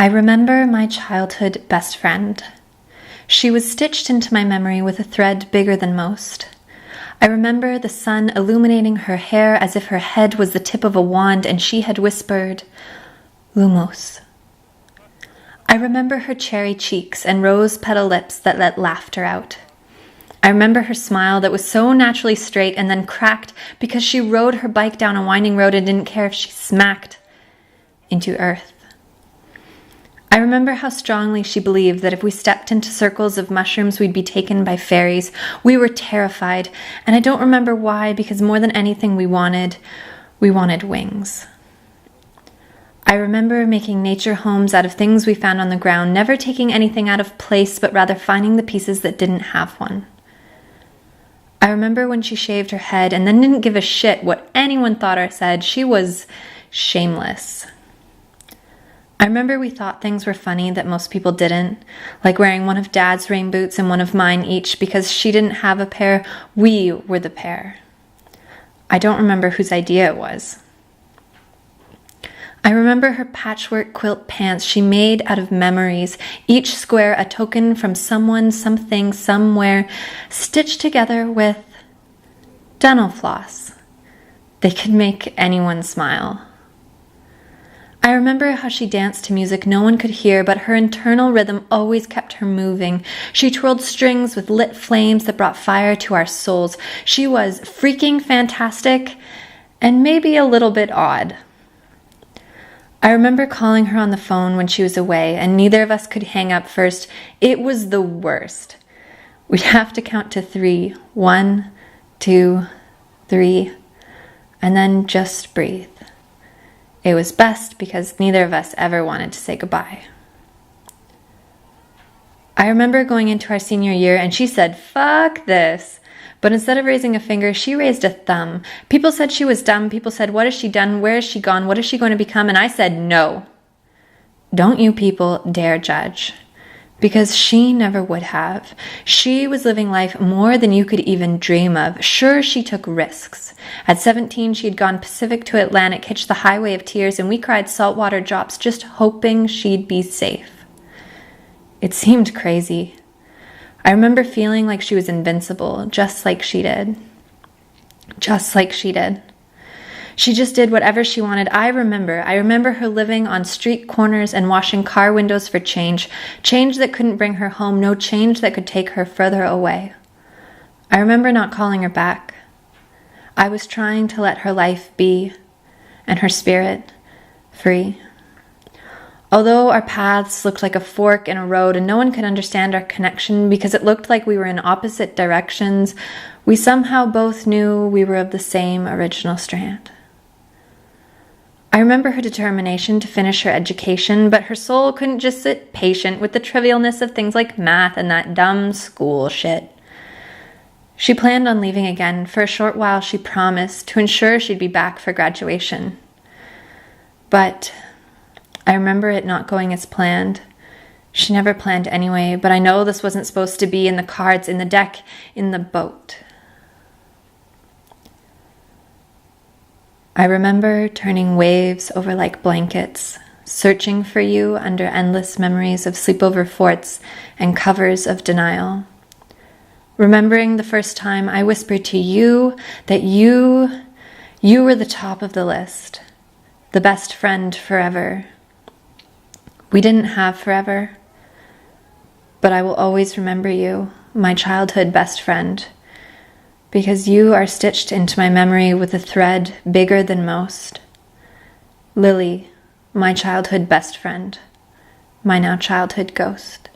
I remember my childhood best friend. She was stitched into my memory with a thread bigger than most. I remember the sun illuminating her hair as if her head was the tip of a wand and she had whispered, "Lumos." I remember her cherry cheeks and rose-petal lips that let laughter out. I remember her smile that was so naturally straight and then cracked because she rode her bike down a winding road and didn't care if she smacked into earth. I remember how strongly she believed that if we stepped into circles of mushrooms, we'd be taken by fairies. We were terrified, and I don't remember why, because more than anything we wanted wings. I remember making nature homes out of things we found on the ground, never taking anything out of place, but rather finding the pieces that didn't have one. I remember when she shaved her head and then didn't give a shit what anyone thought or said. She was shameless. I remember we thought things were funny that most people didn't, like wearing one of Dad's rain boots and one of mine each because she didn't have a pair. We were the pair. I don't remember whose idea it was. I remember her patchwork quilt pants she made out of memories, each square a token from someone, something, somewhere, stitched together with dental floss. They could make anyone smile. I remember how she danced to music no one could hear, but her internal rhythm always kept her moving. She twirled strings with lit flames that brought fire to our souls. She was freaking fantastic and maybe a little bit odd. I remember calling her on the phone when she was away, and neither of us could hang up first. It was the worst. We'd have to count to 3. 1, 2, 3, and then just breathe. It was best because neither of us ever wanted to say goodbye. I remember going into our senior year and she said, "Fuck this." But instead of raising a finger, she raised a thumb. People said she was dumb. People said, "What has she done? Where has she gone? What is she going to become?" And I said, "No. Don't you people dare judge." Because she never would have. She was living life more than you could even dream of. Sure, she took risks. At 17, she had gone Pacific to Atlantic, hitched the highway of tears, and we cried saltwater drops just hoping she'd be safe. It seemed crazy. I remember feeling like she was invincible, just like she did. Just like she did. She just did whatever she wanted. I remember her living on street corners and washing car windows for change that couldn't bring her home, no change that could take her further away. I remember not calling her back. I was trying to let her life be, and her spirit free. Although our paths looked like a fork in a road and no one could understand our connection because it looked like we were in opposite directions, we somehow both knew we were of the same original strand. I remember her determination to finish her education, but her soul couldn't just sit patient with the trivialness of things like math and that dumb school shit. She planned on leaving again. For a short while, she promised to ensure she'd be back for graduation. But I remember it not going as planned. She never planned anyway, but I know this wasn't supposed to be in the cards, in the deck, in the boat. I remember turning waves over like blankets, searching for you under endless memories of sleepover forts and covers of denial. Remembering the first time I whispered to you that you were the top of the list, the best friend forever. We didn't have forever, but I will always remember you, my childhood best friend, because you are stitched into my memory with a thread bigger than most. Lily, my childhood best friend, my now childhood ghost.